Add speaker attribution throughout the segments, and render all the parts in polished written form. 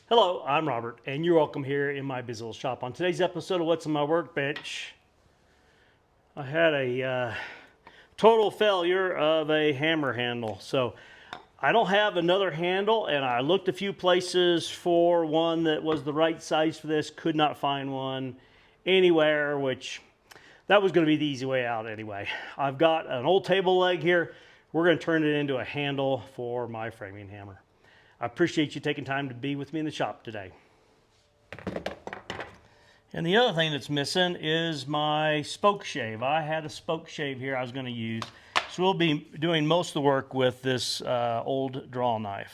Speaker 1: Hello, I'm Robert, and you're welcome here in my busy little shop. On today's episode of What's on My Workbench, I had a total failure of a hammer handle. So I don't have another handle, and I looked a few places for one that was the right size for this, could not find one anywhere, which that was going to be the easy way out anyway. I've got an old table leg here. We're going to turn it into a handle for my framing hammer. I appreciate you taking time to be with me in the shop today. And the other thing that's missing is my spoke shave. I had a spoke shave here I was going to use. So we'll be doing most of the work with this old Drawknife.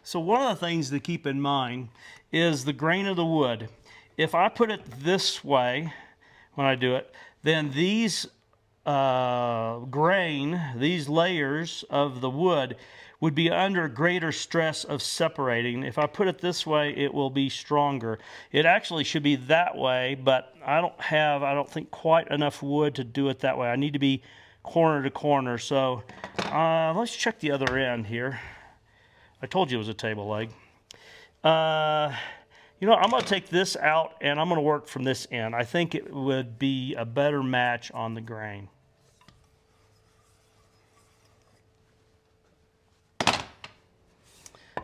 Speaker 1: So one of the things to keep in mind is the grain of the wood. If I put it this way when I do it, then these these layers of the wood would be under greater stress of separating. If I put it this way, it will be stronger. It actually should be that way, but I don't think quite enough wood to do it that way. I need to be corner to corner. So let's check the other end here. I told you it was a table leg. You know, I'm going to take this out and I'm going to work from this end. I think it would be a better match on the grain.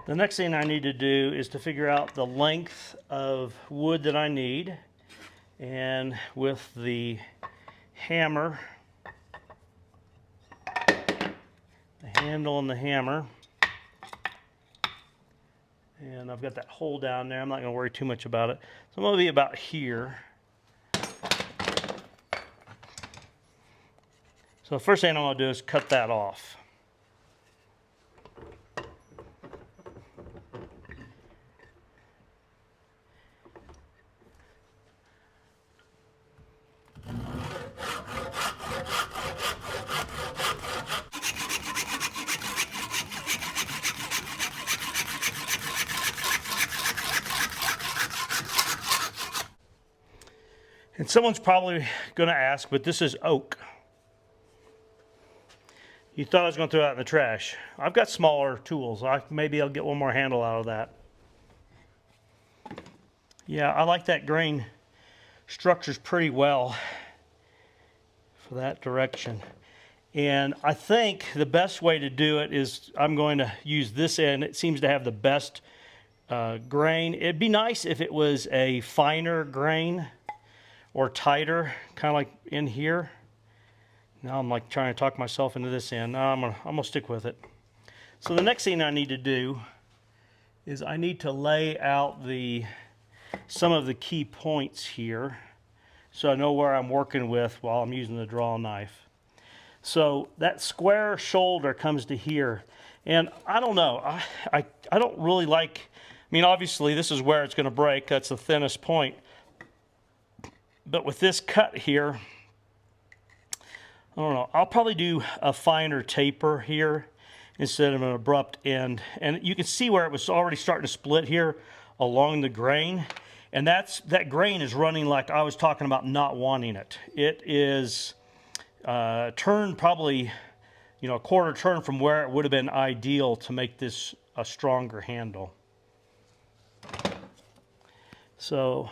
Speaker 1: The next thing I need to do is to figure out the length of wood that I need. And with the hammer, the handle and the hammer, and I've got that hole down there. I'm not going to worry too much about it. So I'm going to be about here. So the first thing I'm going to do is cut that off. And someone's probably going to ask, but this is oak. You thought I was going to throw it out in the trash. I've got smaller tools. Maybe I'll get one more handle out of that. Yeah, I like that grain structures pretty well for that direction. And I think the best way to do it is I'm going to use this end. It seems to have the best grain. It'd be nice if it was a finer grain or tighter, kind of like in here. Now I'm like trying to talk myself into this end. No, I'm gonna stick with it. So the next thing I need to do is I need to lay out some of the key points here so I know where I'm working with while I'm using the Drawknife. So that square shoulder comes to here. And I don't know, I don't really like, I mean, obviously this is where it's gonna break. That's the thinnest point. But with this cut here, I don't know, I'll probably do a finer taper here instead of an abrupt end. And you can see where it was already starting to split here along the grain. And that grain is running like I was talking about not wanting it. It is turned probably, you know, a quarter turn from where it would have been ideal to make this a stronger handle. So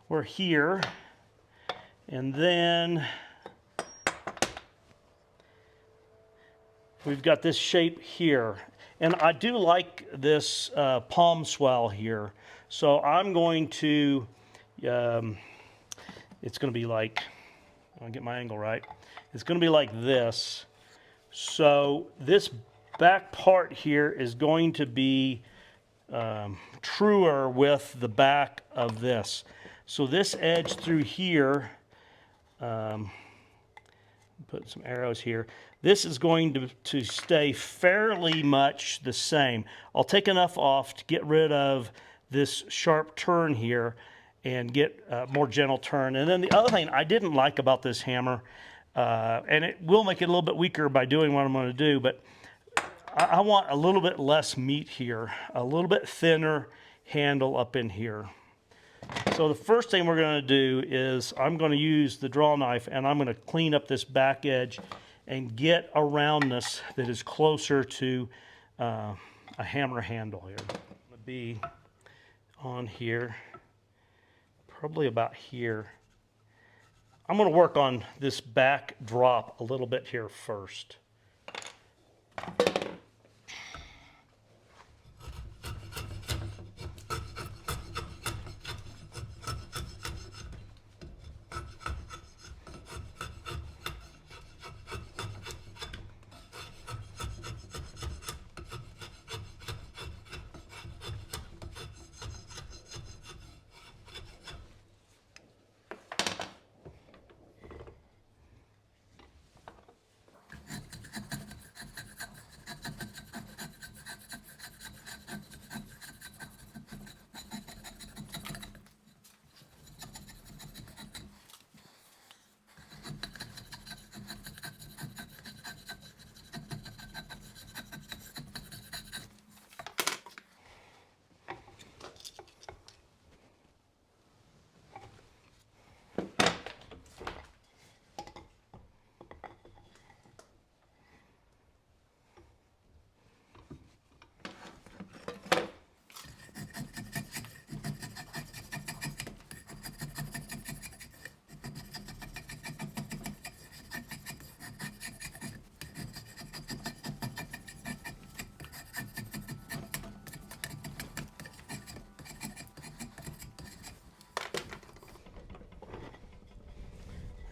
Speaker 1: we're here. And then we've got this shape here. And I do like this palm swell here. So I'm going to, it's going to be like, I'll get my angle right. It's going to be like this. So this back part here is going to be truer with the back of this. So this edge through here, put some arrows here. This is going to stay fairly much the same. I'll take enough off to get rid of this sharp turn here and get a more gentle turn. And then the other thing I didn't like about this hammer, and it will make it a little bit weaker by doing what I'm going to do, but I want a little bit less meat here, a little bit thinner handle up in here. So the first thing we're going to do is I'm going to use the Drawknife and I'm going to clean up this back edge and get a roundness that is closer to a hammer handle here. I'm going to be on here, probably about here. I'm going to work on this back drop a little bit here first.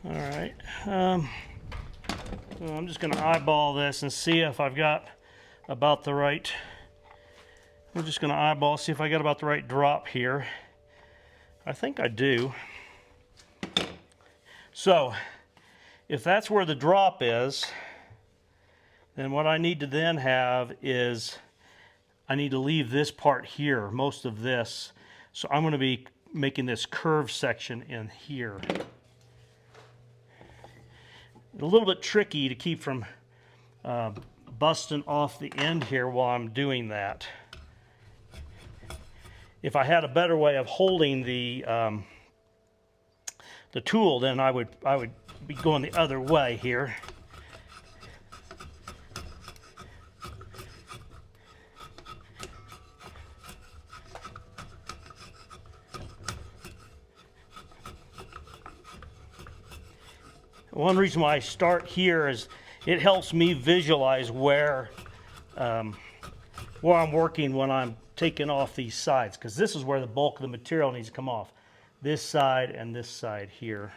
Speaker 1: All right, well, I'm just going to eyeball this and see if I've got about the right, I'm just going to eyeball, see if I got about the right drop here. I think I do. So, if that's where the drop is, then what I need to then have is, I need to leave this part here, most of this. So I'm going to be making this curved section in here. A little bit tricky to keep from busting off the end here while I'm doing that. If I had a better way of holding the tool, then I would be going the other way here. One reason why I start here is it helps me visualize where I'm working when I'm taking off these sides, because this is where the bulk of the material needs to come off. This side and this side here.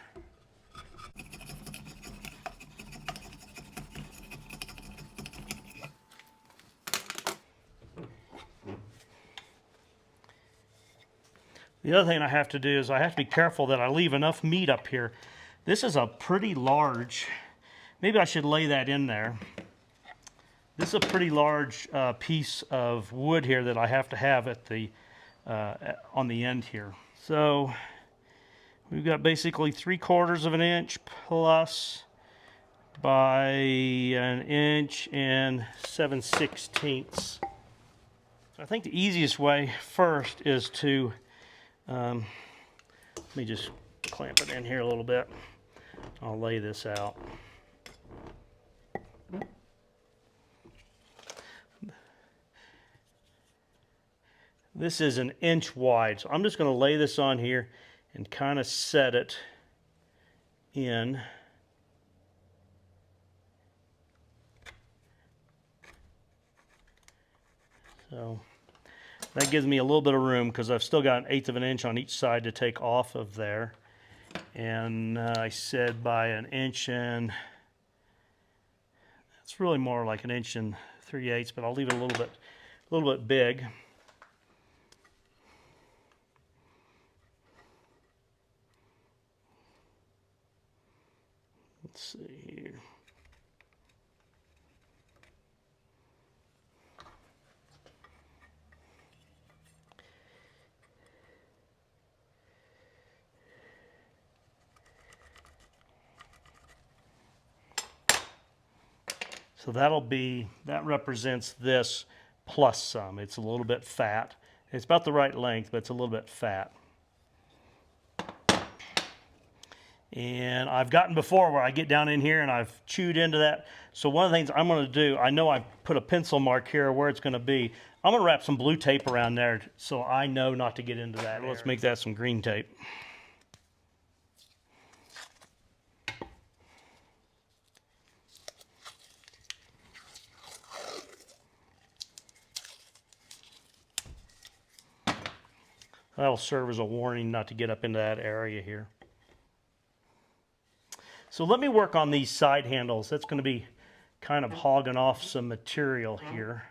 Speaker 1: The other thing I have to do is I have to be careful that I leave enough meat up here. This is a pretty large, maybe I should lay that in there. This is a pretty large piece of wood here that I have to have at the on the end here. So we've got basically 3/4 of an inch plus by 1 inch and 7/16. So I think the easiest way first is to, let me just clamp it in here a little bit. I'll lay this out. This is 1 inch wide, so I'm just going to lay this on here and kind of set it in. So that gives me a little bit of room because I've still got 1/8 of an inch on each side to take off of there. And I said by 1 inch, and it's really more like 1 inch and 3/8, but I'll leave it a little bit big. Let's see here. So that represents this plus some. It's a little bit fat. It's about the right length, but it's a little bit fat. And I've gotten before where I get down in here and I've chewed into that. So one of the things I'm going to do, I know I put a pencil mark here where it's going to be. I'm going to wrap some blue tape around there so I know not to get into that. Let's make that some green tape. That'll serve as a warning not to get up into that area here. So let me work on these side handles. That's going to be kind of hogging off some material here.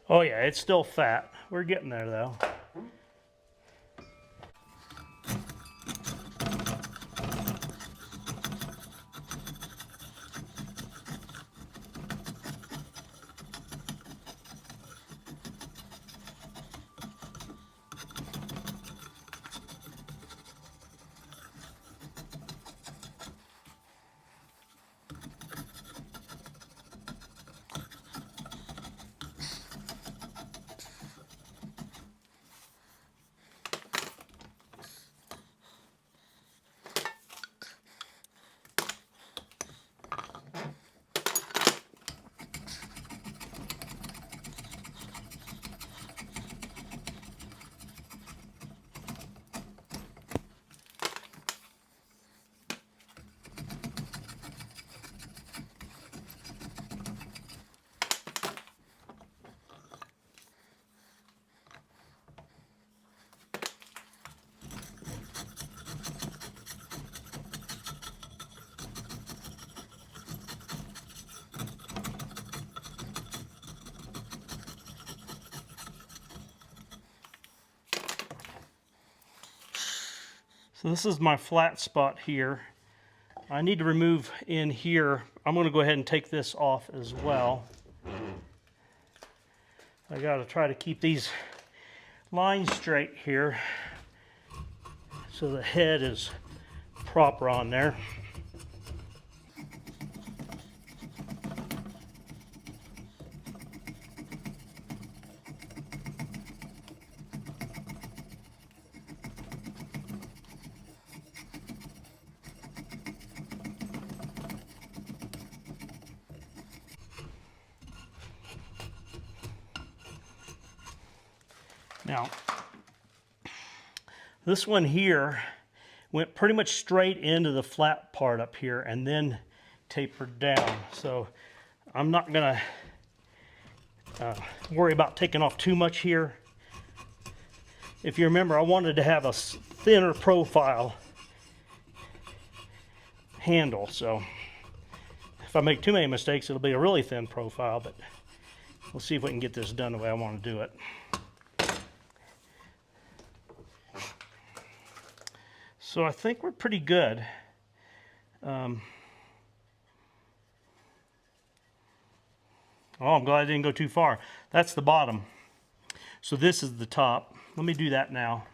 Speaker 1: Oh yeah, it's still fat. We're getting there though. So this is my flat spot here. I need to remove in here. I'm going to go ahead and take this off as well. I got to try to keep these lines straight here so the head is proper on there. Now, this one here went pretty much straight into the flat part up here and then tapered down. So I'm not gonna worry about taking off too much here. If you remember, I wanted to have a thinner profile handle, so if I make too many mistakes, it'll be a really thin profile, but we'll see if we can get this done the way I want to do it. So I think we're pretty good. Oh, I'm glad I didn't go too far. That's the bottom. So this is the top. Let me do that now.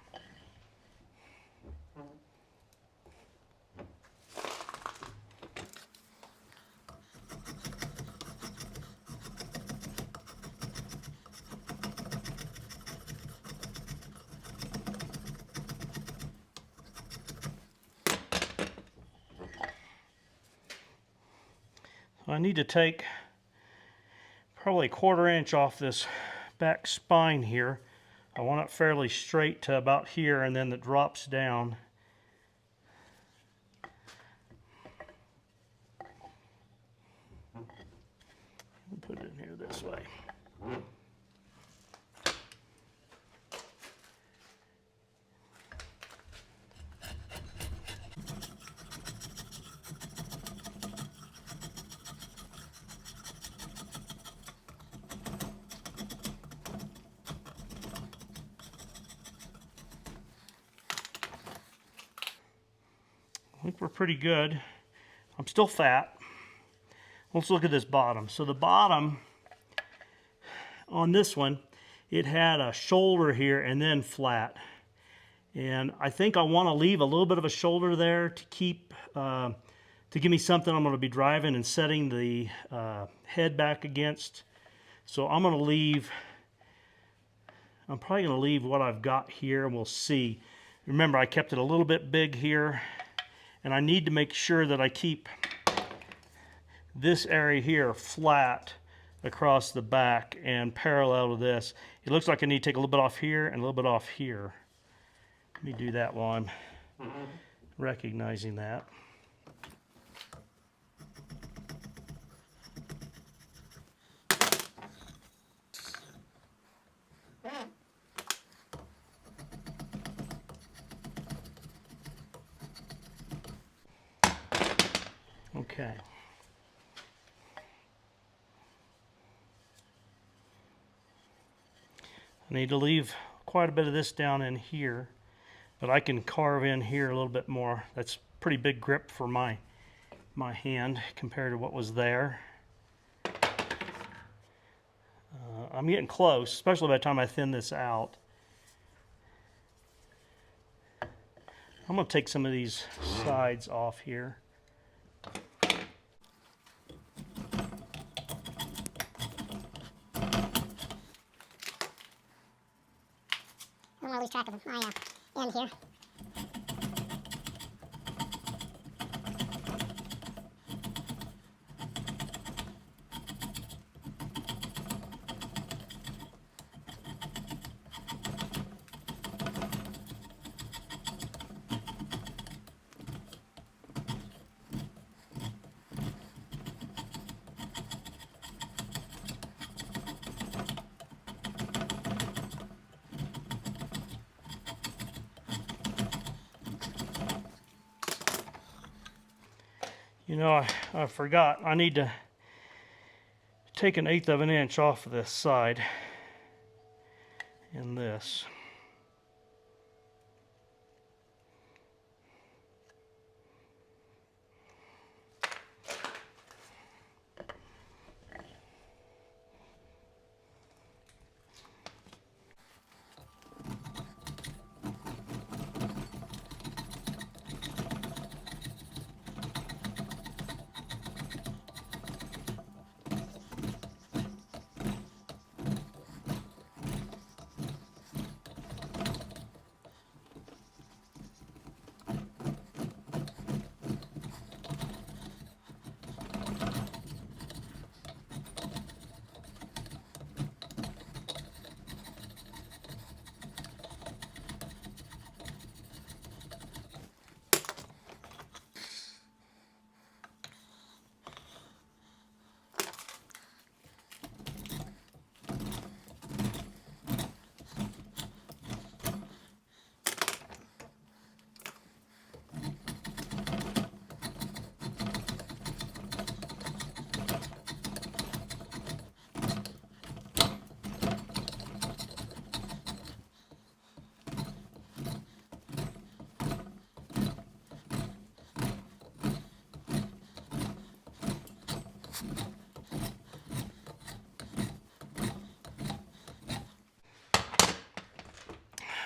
Speaker 1: I need to take probably 1/4 inch off this back spine here. I want it fairly straight to about here, and then it drops down. Put it in here this way. I think we're pretty good. I'm still fat. Let's look at this bottom. So the bottom on this one, it had a shoulder here and then flat. And I think I want to leave a little bit of a shoulder there to keep, to give me something I'm going to be driving and setting the head back against. So I'm going to leave, I'm probably going to leave what I've got here, and we'll see. Remember, I kept it a little bit big here. And I need to make sure that I keep this area here flat across the back and parallel to this. It looks like I need to take a little bit off here and a little bit off here. Let me do that while I'm recognizing that. Okay. I need to leave quite a bit of this down in here, but I can carve in here a little bit more. That's pretty big grip for my hand compared to what was there. I'm getting close, especially by the time I thin this out. I'm going to take some of these sides off here.
Speaker 2: I don't want to lose track of my end here.
Speaker 1: You know, I forgot. I need to take 1/8 of an inch off of this side in this.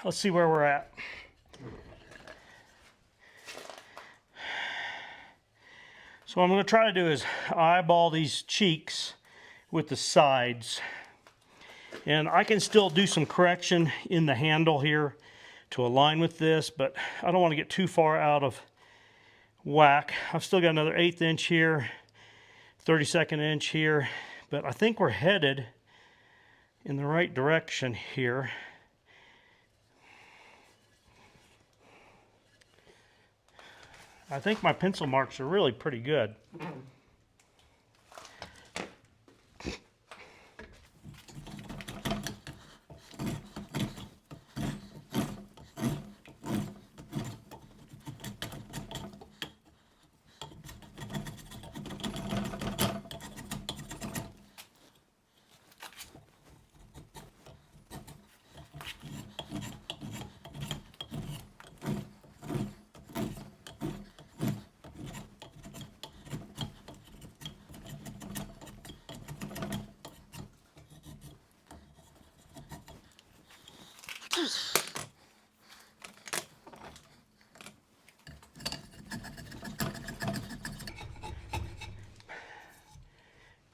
Speaker 1: let's see where we're at. So what I'm going to try to do is eyeball these cheeks with the sides. And I can still do some correction in the handle here to align with this, but I don't want to get too far out of whack. I've still got another 1/8 inch here, 32nd inch here, but I think we're headed in the right direction here. I think my pencil marks are really pretty good.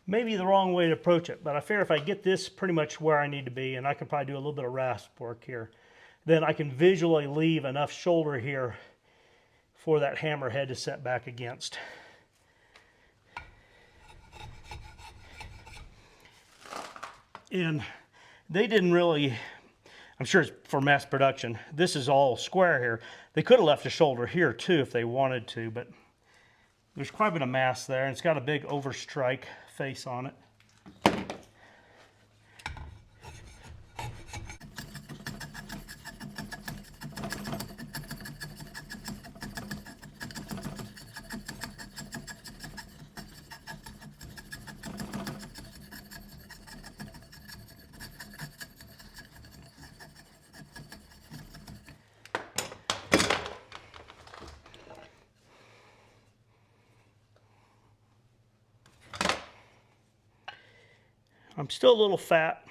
Speaker 1: Maybe the wrong way to approach it, but I figure if I get this pretty much where I need to be, and I can probably do a little bit of rasp work here, then I can visually leave enough shoulder here for that hammerhead to set back against. And they didn't really, I'm sure it's for mass production, this is all square here. They could have left a shoulder here too if they wanted to, but there's quite a bit of mass there, and it's got a big overstrike face on it. I'm still a little fat.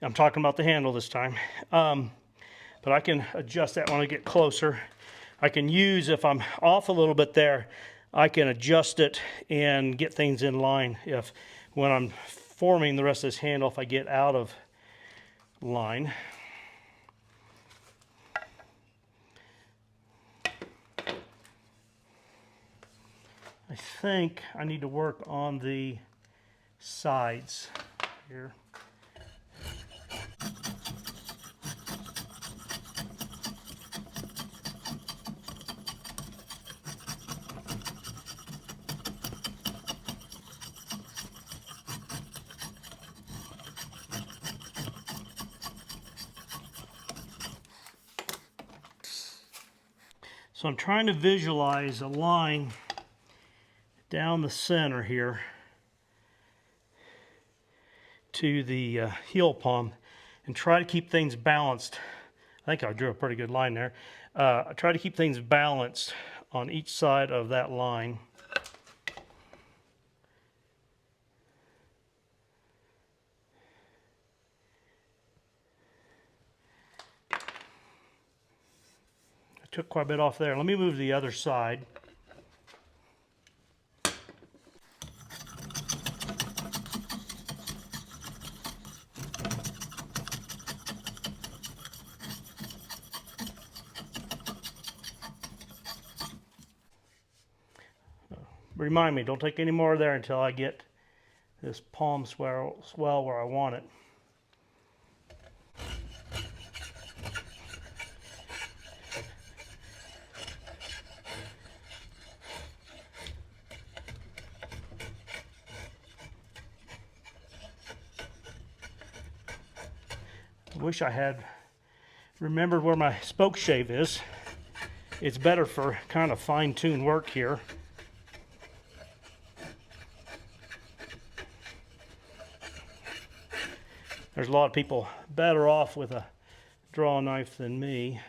Speaker 1: I'm talking about the handle this time. But I can adjust that when I get closer. I can use, if I'm off a little bit there, I can adjust it and get things in line. If when I'm forming the rest of this handle, if I get out of line. I think I need to work on the sides here. So I'm trying to visualize a line down the center here to the heel palm and try to keep things balanced. I think I drew a pretty good line there. I try to keep things balanced on each side of that line. I took quite a bit off there. Let me move to the other side. Remind me, don't take any more there until I get this palm swell where I want it. I wish I had remembered where my spoke shave is. It's better for kind of fine-tuned work here. There's a lot of people better off with a draw knife than me.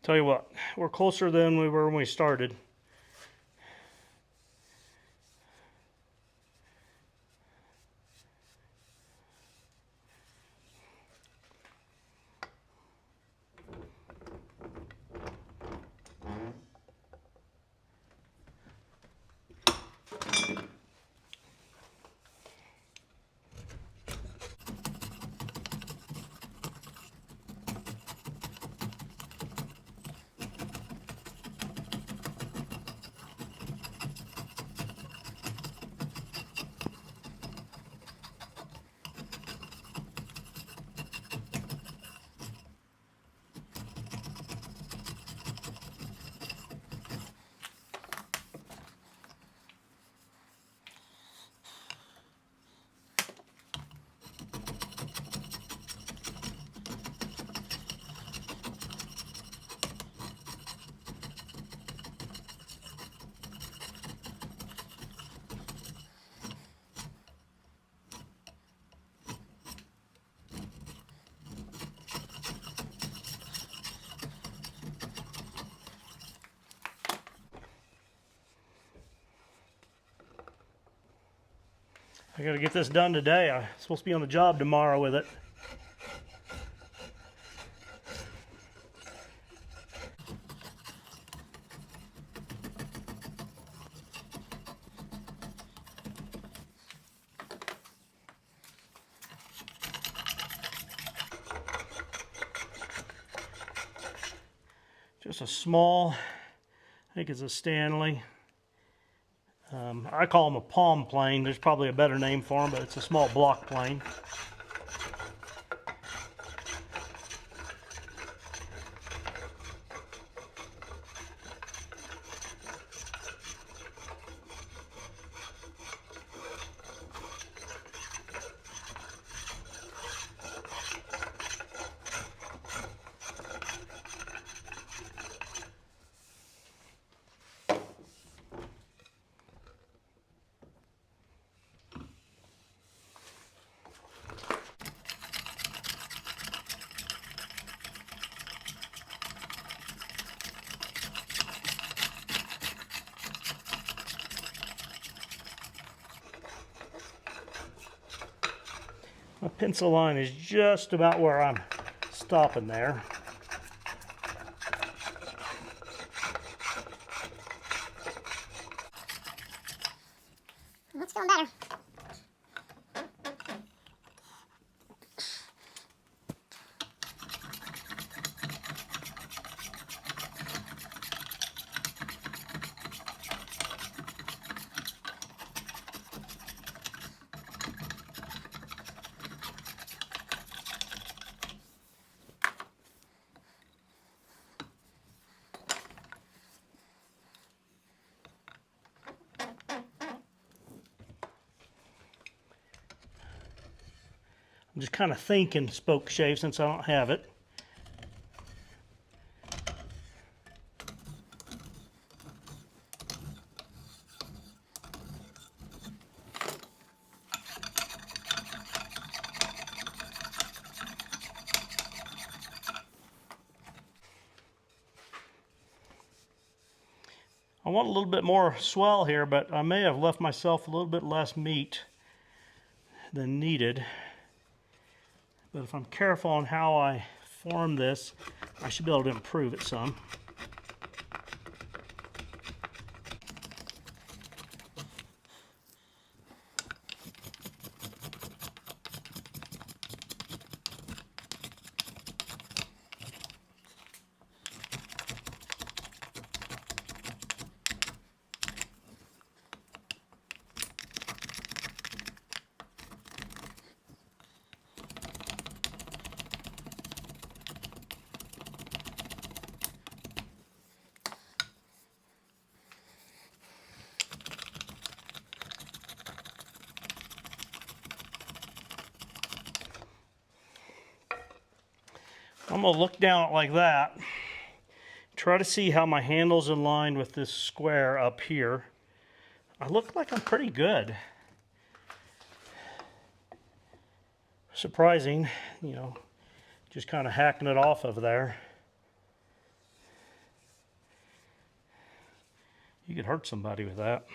Speaker 1: Tell you what, we're closer than we were when we started. I gotta get this done today. I'm supposed to be on the job tomorrow with it. Just a small, I think it's a Stanley. I call them a palm plane. There's probably a better name for them, but it's a small block plane. My pencil line is just about where I'm stopping there.
Speaker 2: That's feeling better.
Speaker 1: I'm just kind of thinking spoke shave since I don't have it. I want a little bit more swell here, but I may have left myself a little bit less meat than needed. But if I'm careful on how I form this, I should be able to improve it some. I'm going to look down it like that. Try to see how my handle's aligned with this square up here. I look like I'm pretty good. Surprising, you know, just kind of hacking it off of there. You could hurt somebody with that.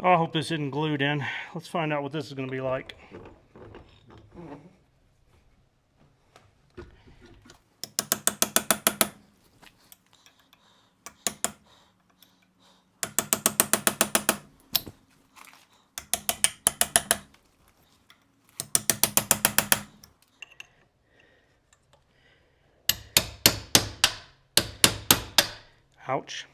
Speaker 1: Oh, I hope this isn't glued in. Let's find out what this is going to be like. Ouch.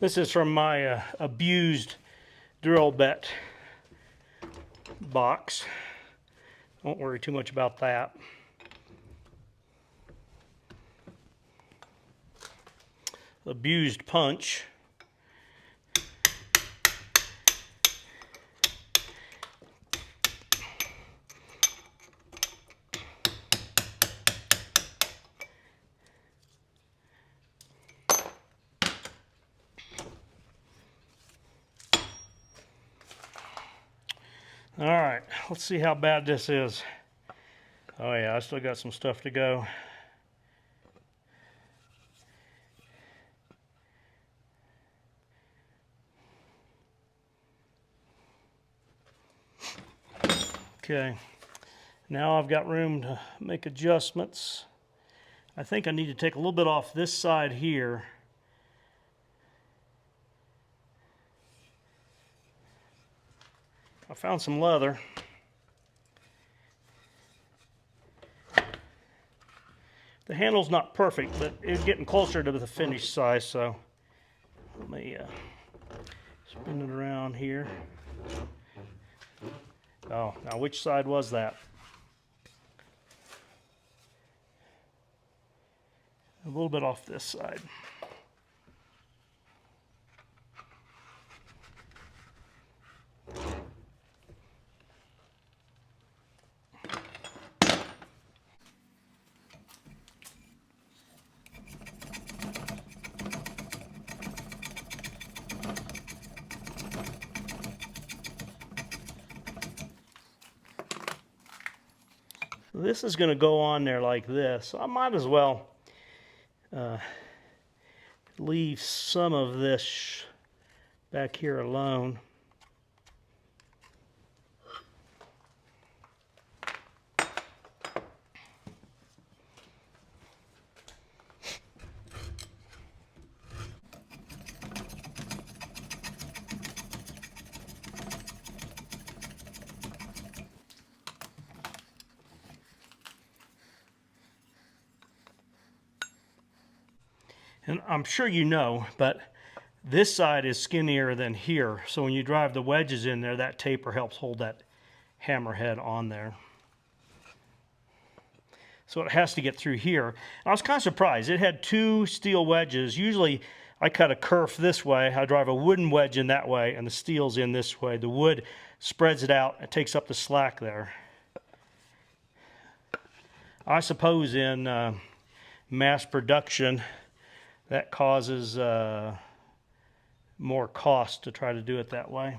Speaker 1: This is from my abused drill bit box. Don't worry too much about that. Abused punch. All right, let's see how bad this is. Oh yeah, I still got some stuff to go. Okay, now I've got room to make adjustments. I think I need to take a little bit off this side here. I found some leather. The handle's not perfect, but it's getting closer to the finished size, so let me spin it around here. Oh, now which side was that? A little bit off this side. This is going to go on there like this. So I might as well leave some of this back here alone. And I'm sure you know, but this side is skinnier than here. So when you drive the wedges in there, that taper helps hold that hammerhead on there. So it has to get through here. I was kind of surprised. It had 2 steel wedges. Usually I cut a kerf this way. I drive a wooden wedge in that way, and the steel's in this way. The wood spreads it out. It takes up the slack there. I suppose in mass production, that causes more cost to try to do it that way.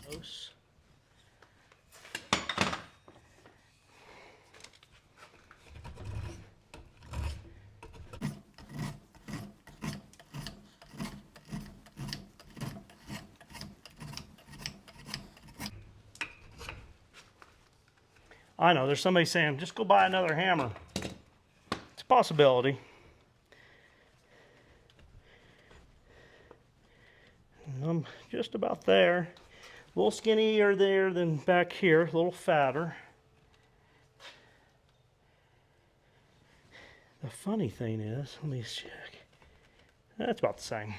Speaker 1: Close. I know, there's somebody saying, just go buy another hammer. It's a possibility. I'm just about there. A little skinnier there than back here, a little fatter. The funny thing is, let me check. That's about the same.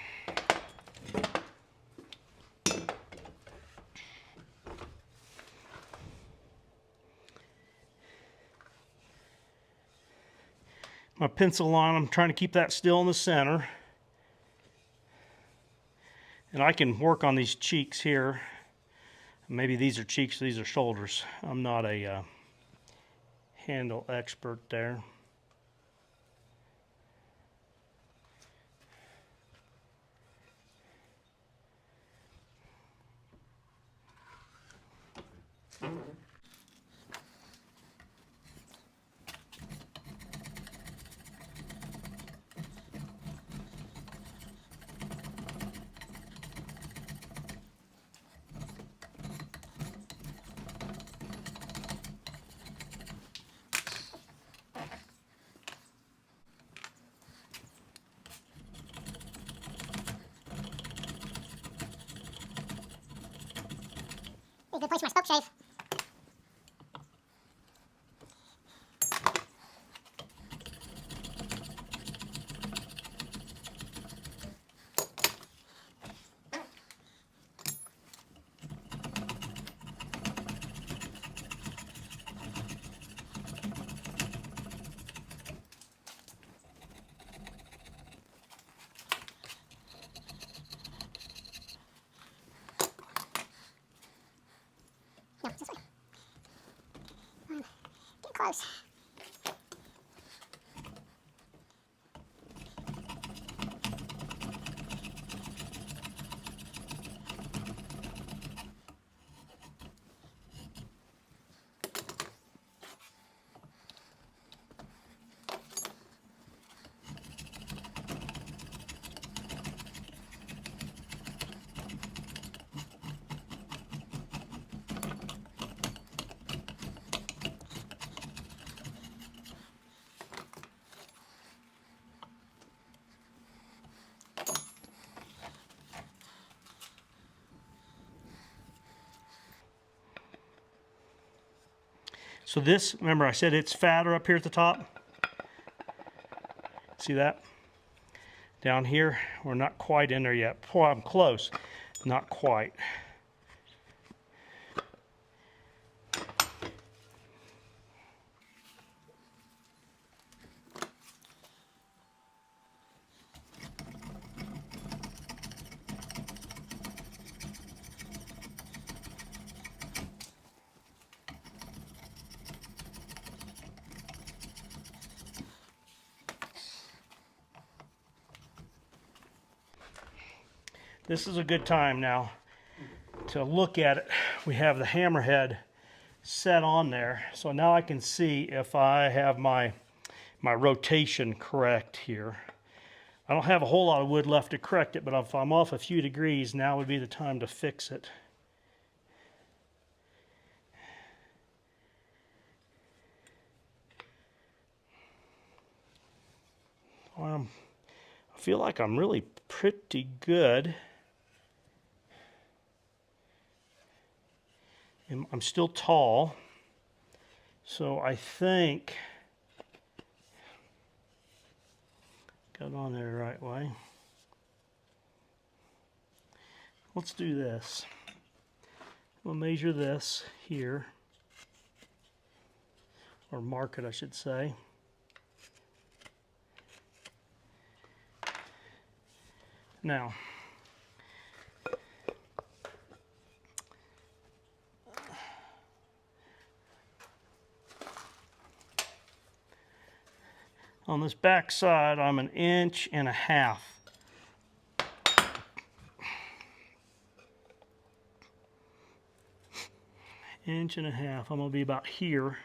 Speaker 1: My pencil on, I'm trying to keep that still in the center. And I can work on these cheeks here. Maybe these are cheeks, these are shoulders. I'm not a handle expert there.
Speaker 2: Be a good place for my spoke shave. No, it's this way. Get close.
Speaker 1: So this, remember I said it's fatter up here at the top? See that? Down here, we're not quite in there yet. Boy, I'm close. Not quite. This is a good time now to look at it. We have the hammerhead set on there. So now I can see if I have my rotation correct here. I don't have a whole lot of wood left to correct it, but if I'm off a few degrees, now would be the time to fix it. I feel like I'm really pretty good. And I'm still tall, so I think got on there the right way. Let's do this. We'll measure this here, or mark it, I should say. Now, on this back side, I'm 1.5 inches. 1.5 inches. I'm going to be about here.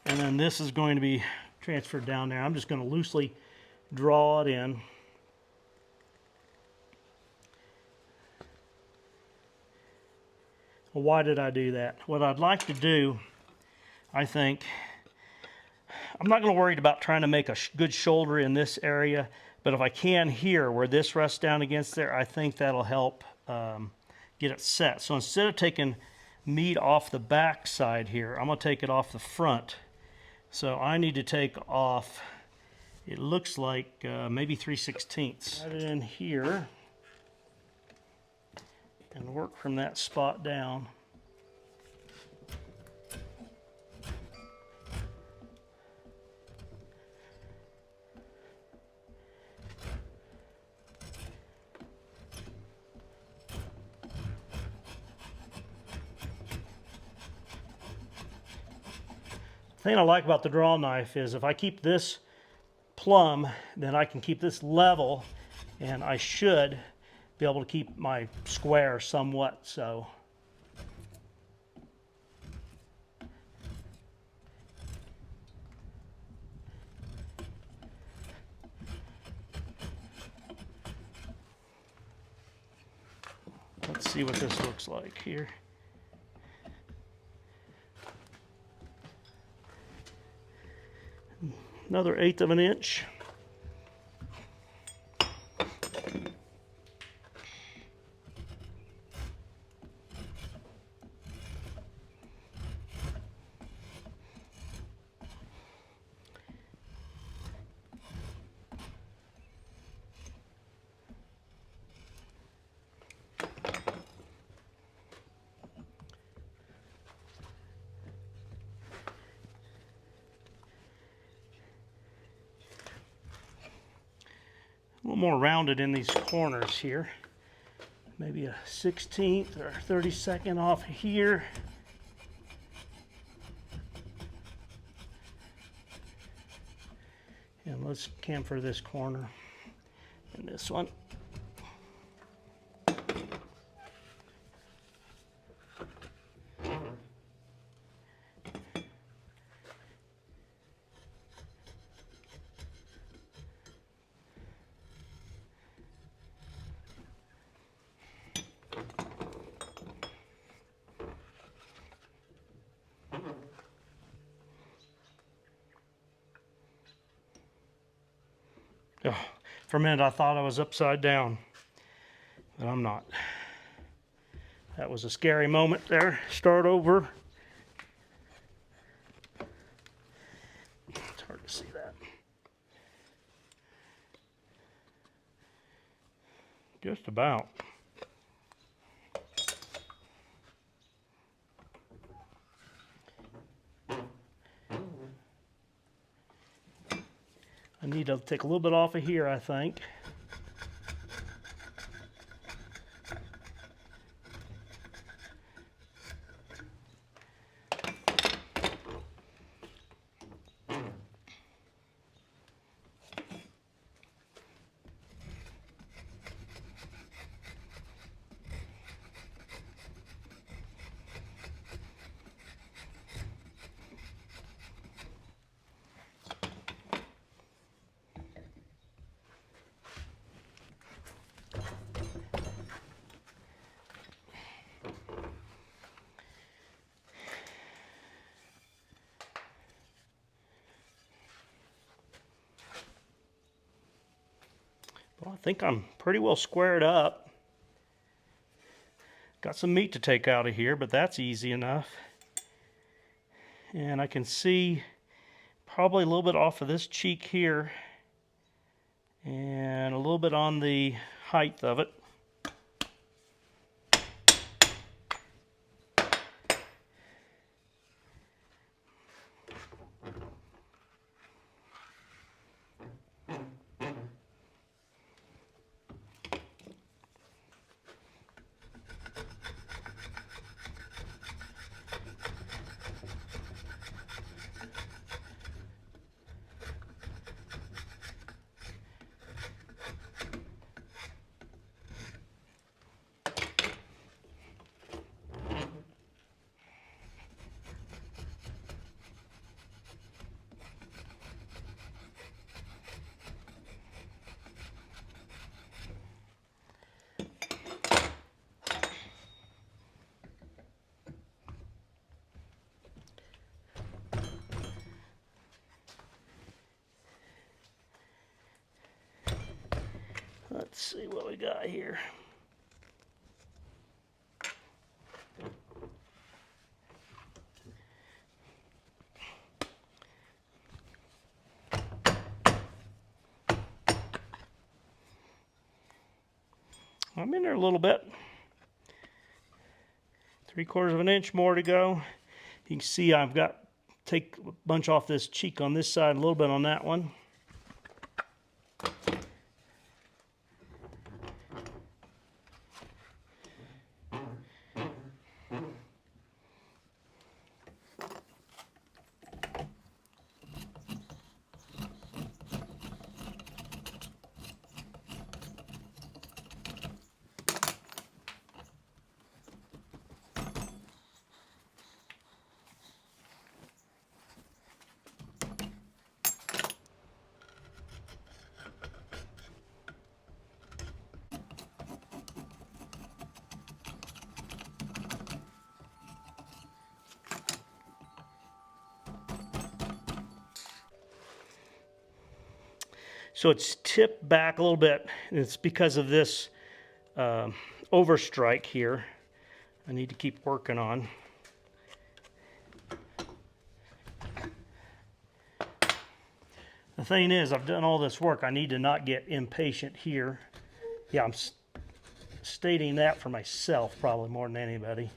Speaker 1: And then this is going to be transferred down there. I'm just going to loosely draw it in. Well, why did I do that? What I'd like to do, I think, I'm not going to worry about trying to make a good shoulder in this area, but if I can here, where this rests down against there, I think that'll help get it set. So instead of taking meat off the back side here, I'm going to take it off the front. So I need to take off, it looks like maybe 3/16. Add it in here and work from that spot down. The thing I like about the draw knife is if I keep this plumb, then I can keep this level, and I should be able to keep my square somewhat so. Let's see what this looks like here. Another 1/8 of an inch. A little more rounded in these corners here. Maybe a 1/16 or 32nd off here. And let's chamfer this corner and this one. Oh, for a minute I thought I was upside down, but I'm not. That was a scary moment there. Start over. It's hard to see that. Just about. I need to take a little bit off of here, I think. Well, I think I'm pretty well squared up. Got some meat to take out of here, but that's easy enough. And I can see probably a little bit off of this cheek here and a little bit on the height of it. Let's see what we got here. I'm in there a little bit. 3/4 of an inch more to go. You can see I've got take a bunch off this cheek on this side, a little bit on that one. So it's tipped back a little bit, and it's because of this overstrike here. I need to keep working on. The thing is, I've done all this work. I need to not get impatient here. Yeah, I'm stating that for myself probably more than anybody.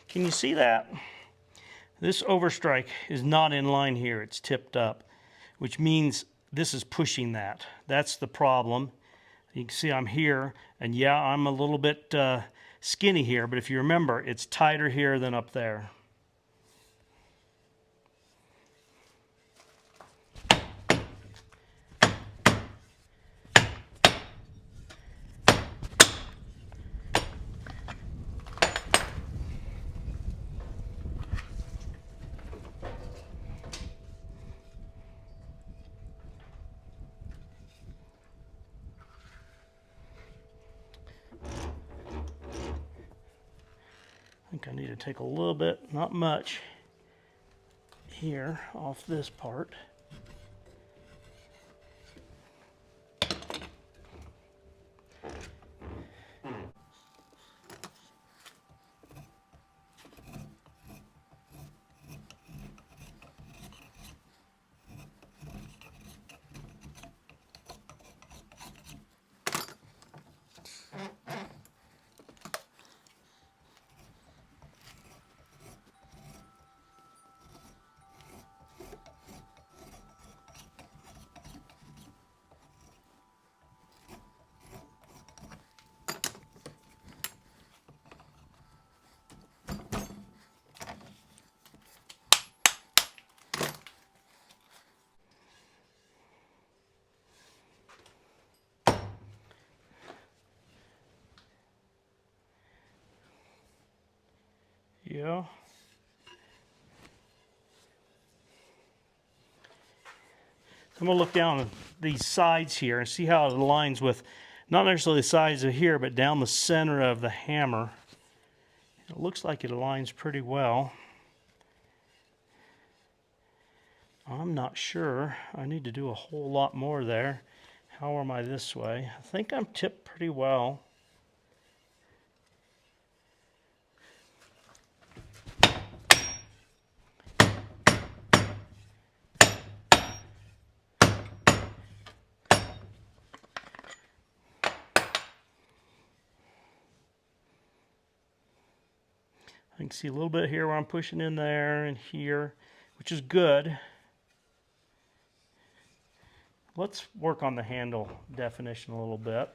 Speaker 1: Can you see that? This overstrike is not in line here. It's tipped up, which means this is pushing that. That's the problem. You can see I'm here, and yeah, I'm a little bit skinny here, but if you remember, it's tighter here than up there. I think I need to take a little bit, not much, here off this part. go. I'm going to look down these sides here and see how it aligns with not necessarily the sides of here, but down the center of the hammer. It looks like it aligns pretty well. I'm not sure. I need to do a whole lot more there. How am I this way? I think I'm tipped pretty well. I can see a little bit here where I'm pushing in there and here, which is good. Let's work on the handle definition a little bit.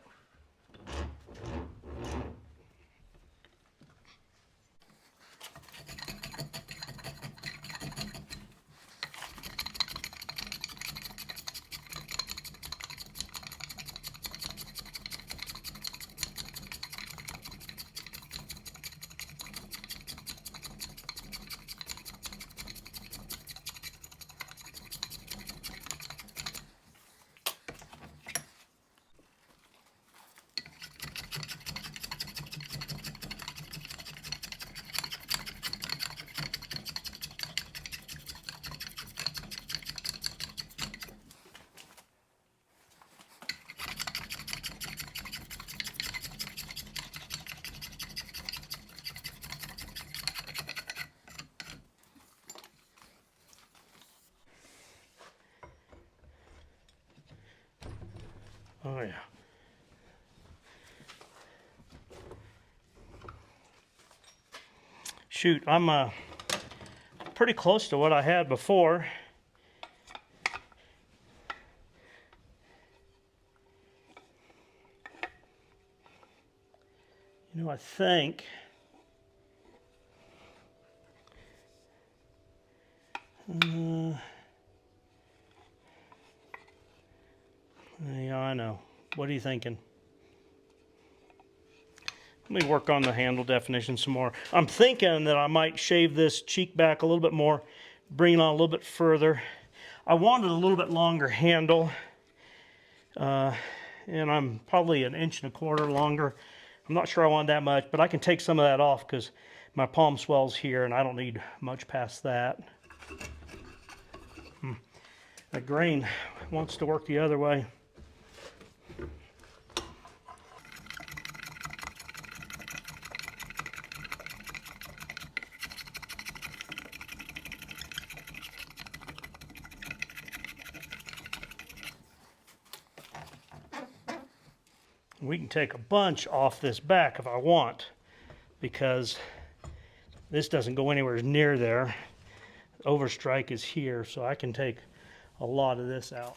Speaker 1: Oh yeah. Shoot, I'm pretty close to what I had before. You know, I think yeah, I know. What are you thinking? Let me work on the handle definition some more. I'm thinking that I might shave this cheek back a little bit more, bring it on a little bit further. I wanted a little bit longer handle, and I'm probably 1.25 inches longer. I'm not sure I want that much, but I can take some of that off because my palm swells here, and I don't need much past that. That grain wants to work the other way. We can take a bunch off this back if I want, because this doesn't go anywhere near there. Overstrike is here, so I can take a lot of this out.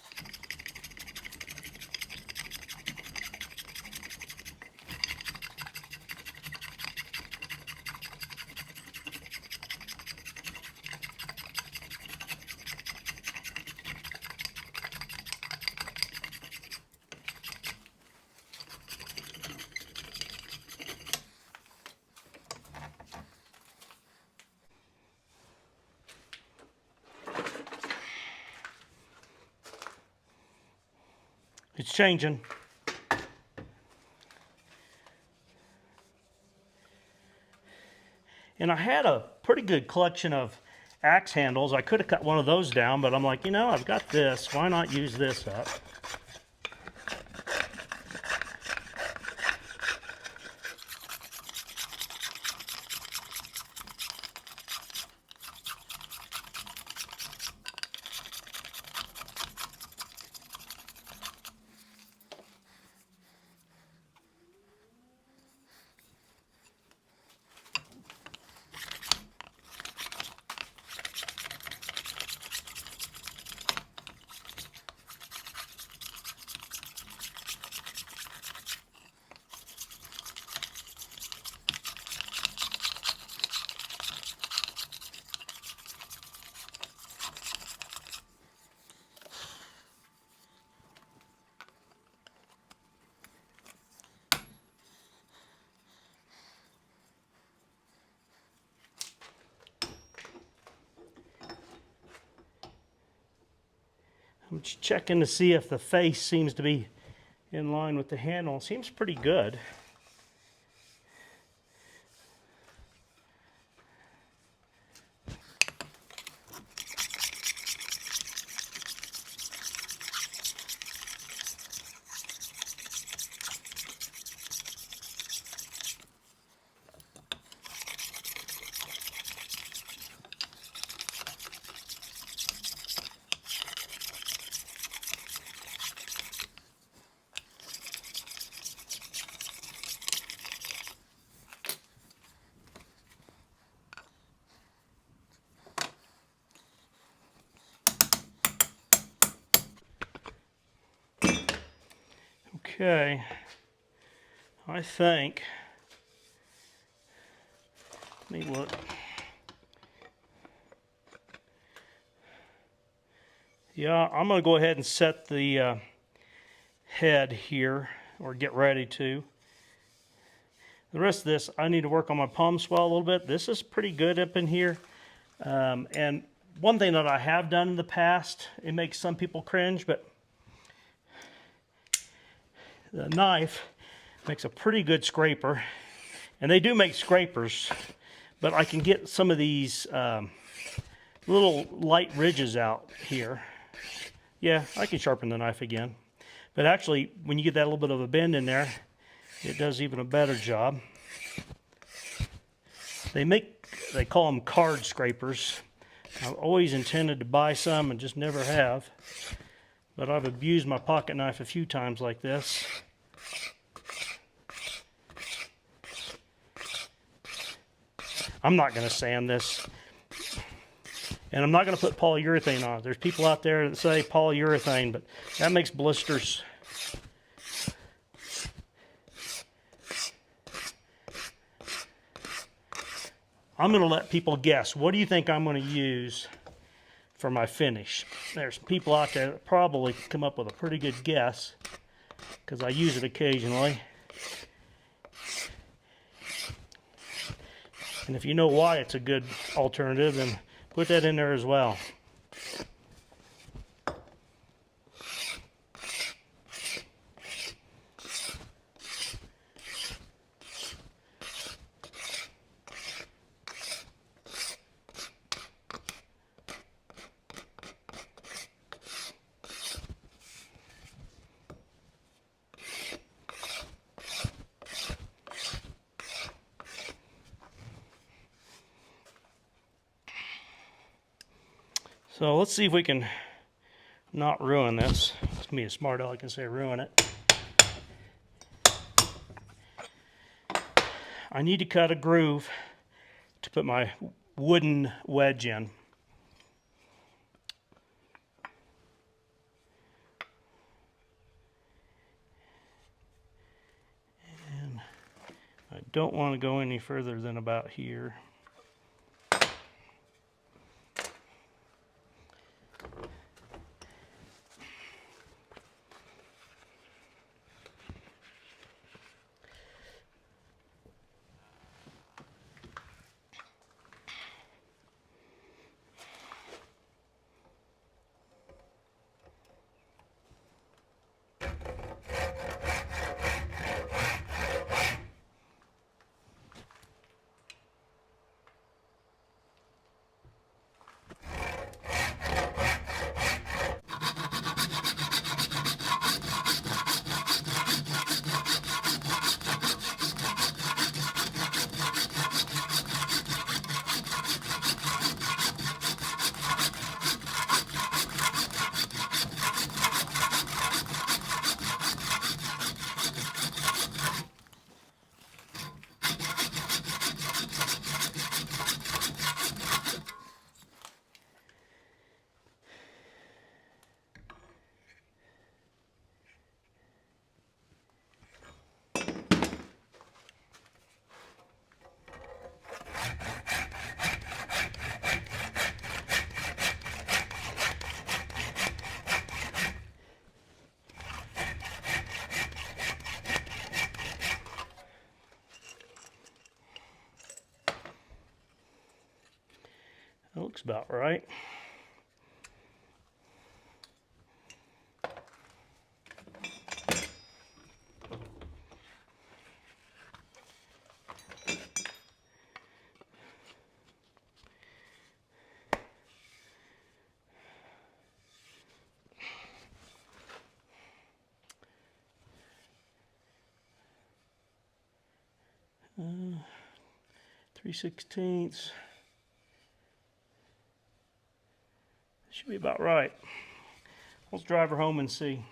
Speaker 1: It's changing. And I had a pretty good collection of axe handles. I could have cut one of those down, but I'm like, you know, I've got this. Why not use this up? I'm just checking to see if the face seems to be in line with the handle. It seems pretty good. Okay, I think, let me look. Yeah, I'm going to go ahead and set the head here, or get ready to. The rest of this, I need to work on my palm swell a little bit. This is pretty good up in here. And one thing that I have done in the past, it makes some people cringe, but the knife makes a pretty good scraper. And they do make scrapers, but I can get some of these little light ridges out here. Yeah, I can sharpen the knife again. But actually, when you get that little bit of a bend in there, it does even a better job. They call them card scrapers. I've always intended to buy some and just never have. But I've abused my pocket knife a few times like this. I'm not going to sand this. And I'm not going to put polyurethane on it. There's people out there that say polyurethane, but that makes blisters. I'm going to let people guess. What do you think I'm going to use for my finish? There's people out there that probably come up with a pretty good guess, because I use it occasionally. And if you know why it's a good alternative, then put that in there as well. So let's see if we can not ruin this. It's me, a smart aleck, can say ruin it. I need to cut a groove to put my wooden wedge in. And I don't want to go any further than about here. That looks about right. 3/16. Should be about right. Let's drive her home and see.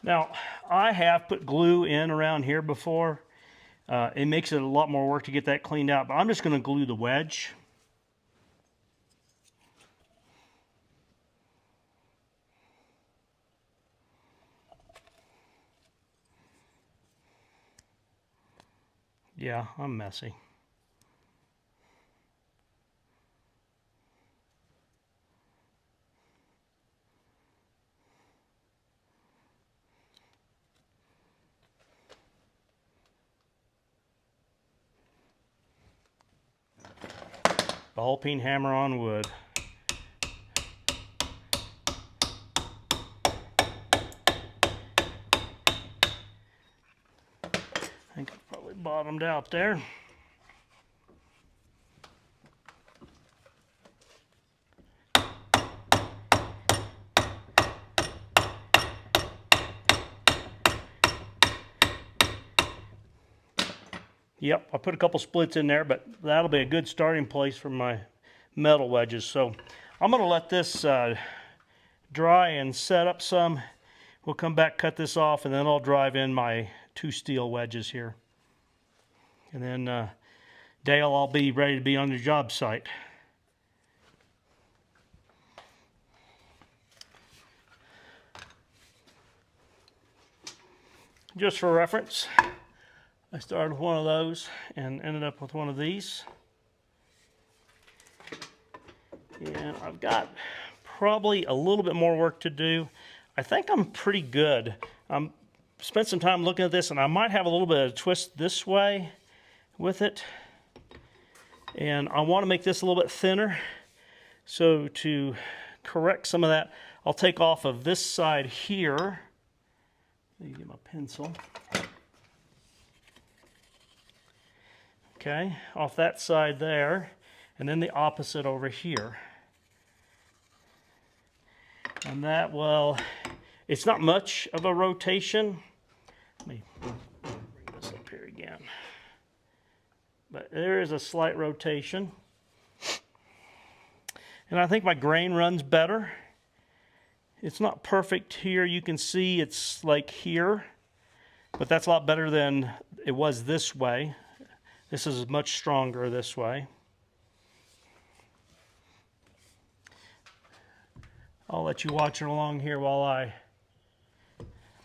Speaker 1: Now, I have put glue in around here before. It makes it a lot more work to get that cleaned out, but I'm just going to glue the wedge. Yeah, I'm messy. Ball peen hammer on wood. I think I've probably bottomed out there. Yep, I put a couple splits in there, but that'll be a good starting place for my metal wedges. So I'm going to let this dry and set up some. We'll come back, cut this off, and then I'll drive in my 2 steel wedges here. And then Dale, I'll be ready to be on the job site. Just for reference, I started with one of those and ended up with one of these. And I've got probably a little bit more work to do. I think I'm pretty good. Spent some time looking at this, and I might have a little bit of a twist this way with it. And I want to make this a little bit thinner. So to correct some of that, I'll take off of this side here. Let me get my pencil. Okay, off that side there, and then the opposite over here. And that, well, it's not much of a rotation. Let me bring this up here again. But there is a slight rotation. And I think my grain runs better. It's not perfect here. You can see it's like here, but that's a lot better than it was this way. This is much stronger this way. I'll let you watch it along here while I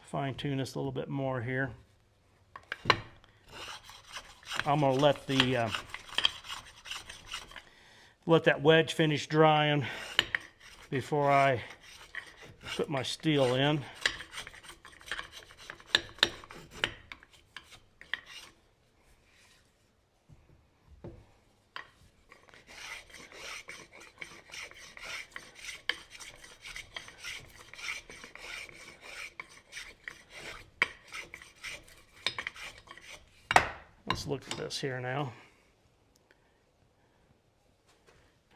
Speaker 1: fine-tune this a little bit more here. I'm going to let that wedge finish drying before I put my steel in. Let's look at this here now.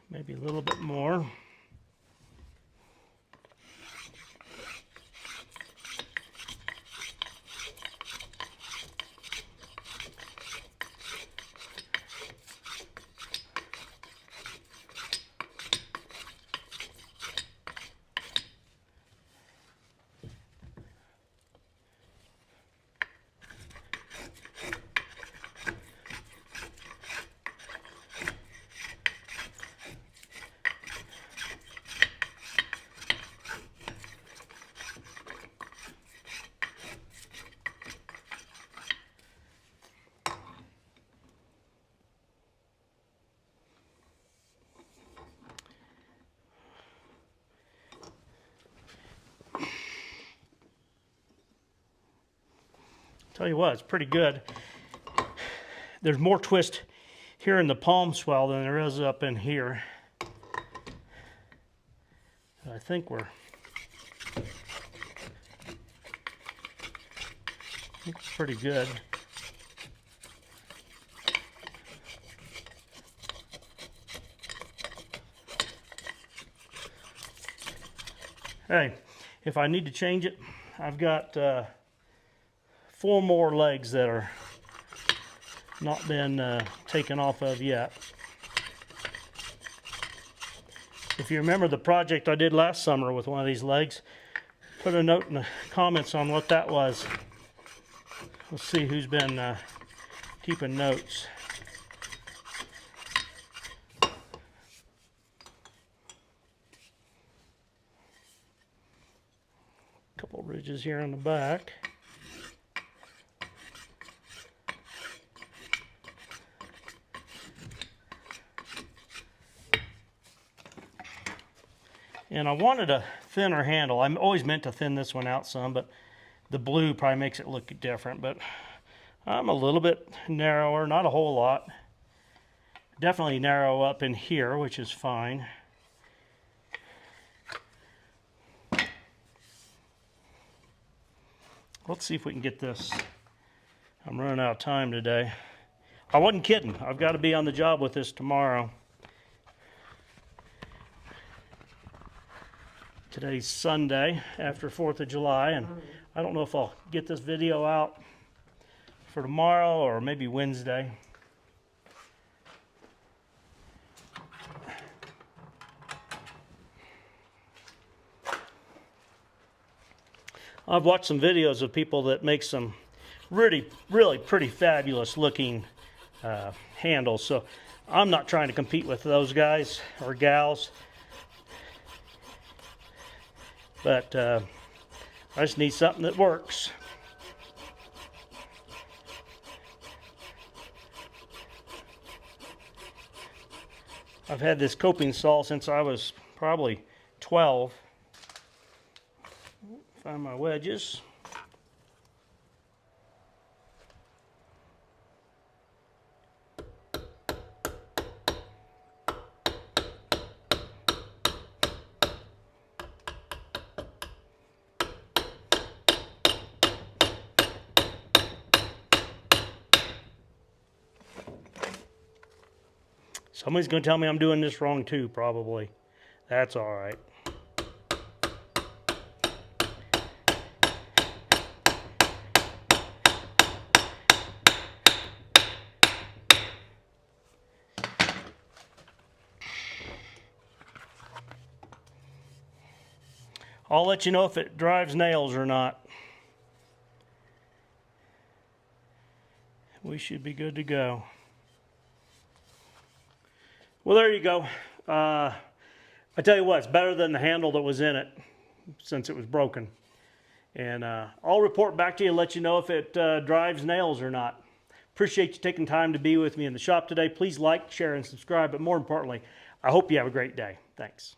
Speaker 1: Maybe a little bit more. Tell you what, it's pretty good. There's more twist here in the palm swell than there is up in here. I think we're pretty good. Hey, if I need to change it, I've got 4 more legs that are not been taken off of yet. If you remember the project I did last summer with one of these legs, put a note in the comments on what that was. Let's see who's been keeping notes. Couple ridges here on the back. And I wanted a thinner handle. I'm always meant to thin this one out some, but the blue probably makes it look different. But I'm a little bit narrower, not a whole lot. Definitely narrow up in here, which is fine. Let's see if we can get this. I'm running out of time today. I wasn't kidding. I've got to be on the job with this tomorrow. Today's Sunday after 4th of July, and I don't know if I'll get this video out for tomorrow or maybe Wednesday. I've watched some videos of people that make some really pretty fabulous looking handles, so I'm not trying to compete with those guys or gals. But I just need something that works. I've had this coping saw since I was probably 12. Find my wedges. Somebody's going to tell me I'm doing this wrong too, probably. That's all right. I'll let you know if it drives nails or not. We should be good to go. Well, there you go. I tell you what, it's better than the handle that was in it since it was broken. And I'll report back to you and let you know if it drives nails or not. Appreciate you taking time to be with me in the shop today. Please like, share, and subscribe. But more importantly, I hope you have a great day. Thanks.